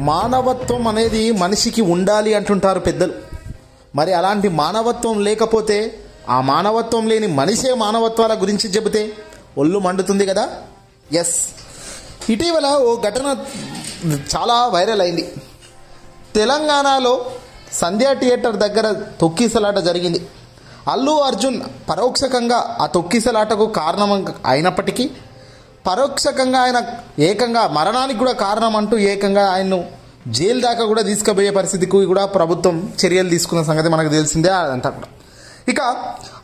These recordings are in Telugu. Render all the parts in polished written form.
మానవత్వం అనేది మనిషికి ఉండాలి అంటుంటారు పెద్దలు. మరి అలాంటి మానవత్వం లేకపోతే ఆ మానవత్వం లేని మనిషే మానవత్వాల గురించి చెబితే ఒళ్ళు మండుతుంది కదా. ఎస్, ఇటీవల ఓ ఘటన చాలా వైరల్ అయింది. తెలంగాణలో సంధ్యా థియేటర్ దగ్గర తొక్కిసలాట జరిగింది. అల్లు అర్జున్ పరోక్షకంగా ఆ తొక్కిసలాటకు కారణం అయినప్పటికీ పరోక్షకంగా ఆయన ఏకంగా మరణానికి కూడా కారణం అంటూ ఏకంగా ఆయన్ను జైలు దాకా కూడా తీసుకుపోయే పరిస్థితికి కూడా ప్రభుత్వం చర్యలు తీసుకున్న సంగతి మనకు తెలిసిందే అదంతా కూడా. ఇక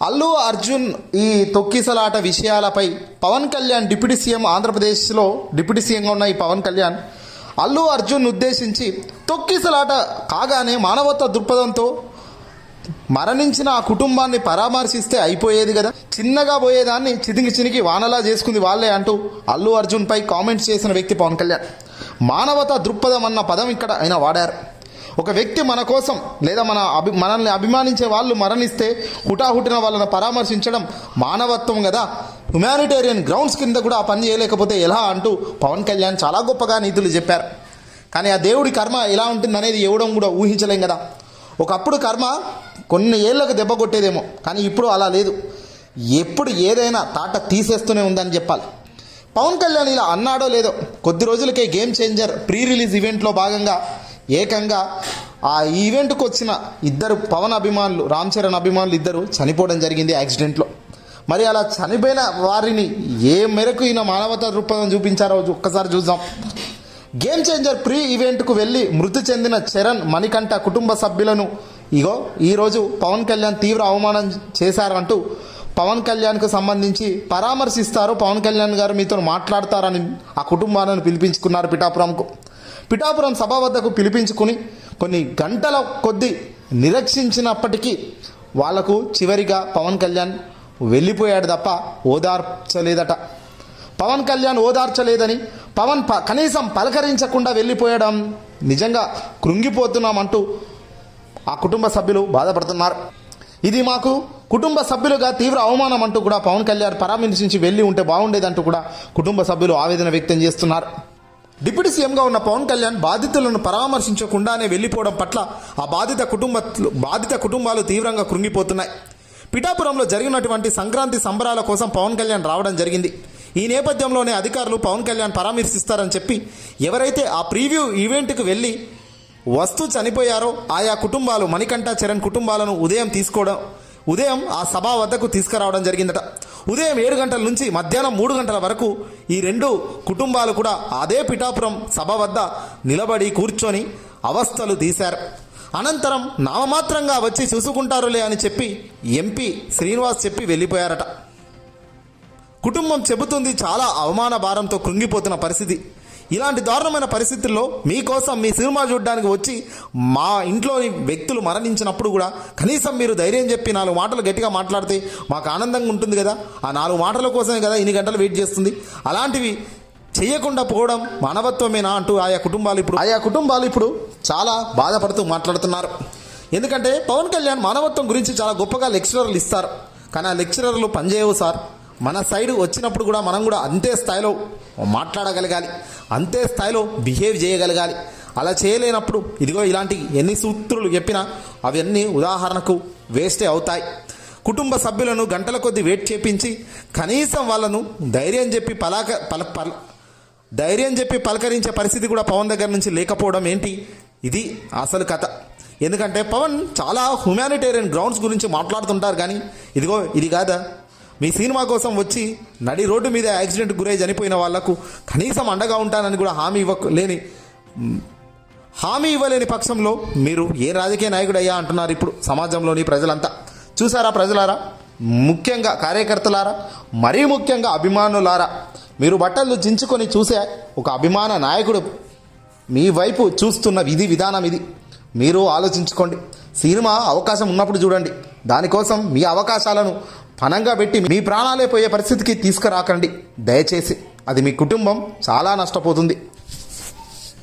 అల్లు అర్జున్ ఈ తొక్కిసలాట విషయాలపై పవన్ కళ్యాణ్ డిప్యూటీ సీఎం, ఆంధ్రప్రదేశ్లో డిప్యూటీ సీఎంగా ఉన్న ఈ పవన్ కళ్యాణ్ అల్లు అర్జున్ ఉద్దేశించి తొక్కిసలాట కాగానే మానవత్వ దృక్పథంతో మరణించిన ఆ కుటుంబాన్ని పరామర్శిస్తే అయిపోయేది కదా, చిన్నగా పోయేదాన్ని చినికి వానలా చేసుకుంది వాళ్ళే అంటూ అల్లు అర్జున్పై కామెంట్స్ చేసిన వ్యక్తి పవన్ కళ్యాణ్. మానవతా దృక్పథం అన్న పదం ఇక్కడ ఆయన వాడారు. ఒక వ్యక్తి మన కోసం లేదా మనల్ని అభిమానించే వాళ్ళు మరణిస్తే హుటాహుటిన వాళ్ళని పరామర్శించడం మానవత్వం కదా, హ్యుమానిటేరియన్ గ్రౌండ్స్ కింద కూడా ఆ పని చేయలేకపోతే ఎలా అంటూ పవన్ కళ్యాణ్ చాలా గొప్పగా నీతులు చెప్పారు. కానీ ఆ దేవుడి కర్మ ఎలా ఉంటుందనేది ఎవడం కూడా ఊహించలేం కదా. ఒకప్పుడు కర్మ కొన్ని ఏళ్లకు దెబ్బ కొట్టేదేమో, కానీ ఇప్పుడు అలా లేదు. ఎప్పుడు ఏదైనా తాట తీసేస్తూనే ఉందని చెప్పాలి. పవన్ కళ్యాణ్ ఇలా అన్నాడో లేదో కొద్ది రోజులకే గేమ్ చేంజర్ ప్రీ రిలీజ్ ఈవెంట్లో భాగంగా ఏకంగా ఆ ఈవెంట్కి వచ్చిన ఇద్దరు పవన్ అభిమానులు, రామ్ చరణ్ అభిమానులు ఇద్దరు చనిపోవడం జరిగింది యాక్సిడెంట్లో. మరి అలా చనిపోయిన వారిని ఏ మేరకు ఈయన మానవతా దృక్పథం చూపించారో ఒక్కసారి చూద్దాం. గేమ్ చేంజర్ ప్రీ ఈవెంట్కు వెళ్ళి మృతి చెందిన చరణ్, మణికంఠ కుటుంబ సభ్యులను ఈరోజు పవన్ కళ్యాణ్ తీవ్ర అవమానం చేశారంటూ పవన్ కళ్యాణ్కు సంబంధించి పరామర్శిస్తారు. పవన్ కళ్యాణ్ గారు మీతో మాట్లాడతారని ఆ కుటుంబాలను పిలిపించుకున్నారు పిఠాపురం సభ వద్దకు పిలిపించుకుని కొన్ని గంటల కొద్దీ నిరీక్షించినప్పటికీ వాళ్లకు చివరిగా పవన్ కళ్యాణ్ వెళ్ళిపోయాడు తప్ప ఓదార్చలేదట. పవన్ కళ్యాణ్ ఓదార్చలేదని, పవన్ కనీసం పలకరించకుండా వెళ్ళిపోయడం నిజంగా కృంగిపోతున్నామంటూ ఆ కుటుంబ సభ్యులు బాధపడుతున్నారు. ఇది మాకు కుటుంబ సభ్యులుగా తీవ్ర అవమానం అంటూ కూడా పవన్ కళ్యాణ్ పరామర్శించి వెళ్ళి ఉంటే బాగుండేదంటూ కూడా కుటుంబ సభ్యులు ఆవేదన వ్యక్తం చేస్తున్నారు. డిప్యూటీ సీఎంగా ఉన్న పవన్ కళ్యాణ్ బాధితులను పరామర్శించకుండానే వెళ్ళిపోవడం పట్ల ఆ బాధిత కుటుంబాలు తీవ్రంగా కృంగిపోతున్నాయి. పిఠాపురంలో జరిగినటువంటి సంక్రాంతి సంబరాల కోసం పవన్ కళ్యాణ్ రావడం జరిగింది. ఈ నేపథ్యంలోనే అధికారులు పవన్ కళ్యాణ్ పరామర్శిస్తారని చెప్పి ఎవరైతే ఆ ప్రీవ్యూ ఈవెంట్కి వెళ్ళి వస్తూ చనిపోయారో ఆయా కుటుంబాలు, మణికంఠ, చరణ్ కుటుంబాలను ఉదయం ఆ సభ వద్దకు తీసుకురావడం జరిగిందట. ఉదయం 7 గంటల నుంచి మధ్యాహ్నం 3 గంటల వరకు ఈ రెండు కుటుంబాలు కూడా అదే పిఠాపురం సభ వద్ద నిలబడి కూర్చొని అవస్థలు తీశారు. అనంతరం నామమాత్రంగా వచ్చి చూసుకుంటారులే అని చెప్పి ఎంపీ శ్రీనివాస్ చెప్పి వెళ్ళిపోయారట. కుటుంబం చెబుతుంది చాలా అవమాన భారంతో కృంగిపోతున్న పరిస్థితి. ఇలాంటి దారుణమైన పరిస్థితుల్లో మీకోసం మీ సినిమా చూడడానికి వచ్చి మా ఇంట్లోని వ్యక్తులు మరణించినప్పుడు కూడా కనీసం మీరు ధైర్యం చెప్పి 4 మాటలు గట్టిగా మాట్లాడితే మాకు ఆనందంగా ఉంటుంది కదా. ఆ 4 మాటల కోసమే కదా ఇన్ని గంటలు వెయిట్ చేస్తుంది. అలాంటివి చేయకుండా పోవడం మానవత్వమేనా అంటూ ఆయా కుటుంబాలు ఇప్పుడు చాలా బాధపడుతూ మాట్లాడుతున్నారు. ఎందుకంటే పవన్ కళ్యాణ్ మానవత్వం గురించి చాలా గొప్పగా లెక్చరర్లు ఇస్తారు, కానీ ఆ లెక్చరర్లు పనిచేయవు సార్. మన సైడ్ వచ్చినప్పుడు కూడా మనం కూడా అంతే స్థాయిలో మాట్లాడగలగాలి, అంతే స్థాయిలో బిహేవ్ చేయగలగాలి. అలా చేయలేనప్పుడు ఇదిగో ఇలాంటి ఎన్ని సూత్రులు చెప్పినా అవన్నీ ఉదాహరణకు వేస్టే అవుతాయి. కుటుంబ సభ్యులను గంటల కొద్దీ వెయిట్ చేపించి కనీసం వాళ్ళను ధైర్యం చెప్పి పలకరించే పరిస్థితి కూడా పవన్ దగ్గర నుంచి లేకపోవడం ఏంటి, ఇది అసలు కథ. ఎందుకంటే పవన్ చాలా హ్యుమానిటేరియన్ గ్రౌండ్స్ గురించి మాట్లాడుతుంటారు, కానీ ఇదిగో ఇది కాదా, మీ సినిమా కోసం వచ్చి నడి రోడ్డు మీద యాక్సిడెంట్ గురై చనిపోయిన వాళ్లకు కనీసం అండగా ఉంటానని కూడా హామీ ఇవ్వలేని పక్షంలో మీరు ఏ రాజకీయ నాయకుడు అయ్యా అంటున్నారు ఇప్పుడు సమాజంలోని ప్రజలంతా. చూసారా ప్రజలారా, ముఖ్యంగా కార్యకర్తలారా, మరీ ముఖ్యంగా అభిమానులారా, మీరు బట్టలు చించుకొని చూసే ఒక అభిమాన నాయకుడు మీ వైపు చూస్తున్న విధానం ఇది. మీరు ఆలోచించుకోండి. సినిమా అవకాశం ఉన్నప్పుడు చూడండి, దానికోసం మీ అవకాశాలను పనంగా పెట్టి మీ ప్రాణాలే పోయే పరిస్థితికి తీసుకురాకండి దయచేసి. అది మీ కుటుంబం చాలా నష్టపోతుంది.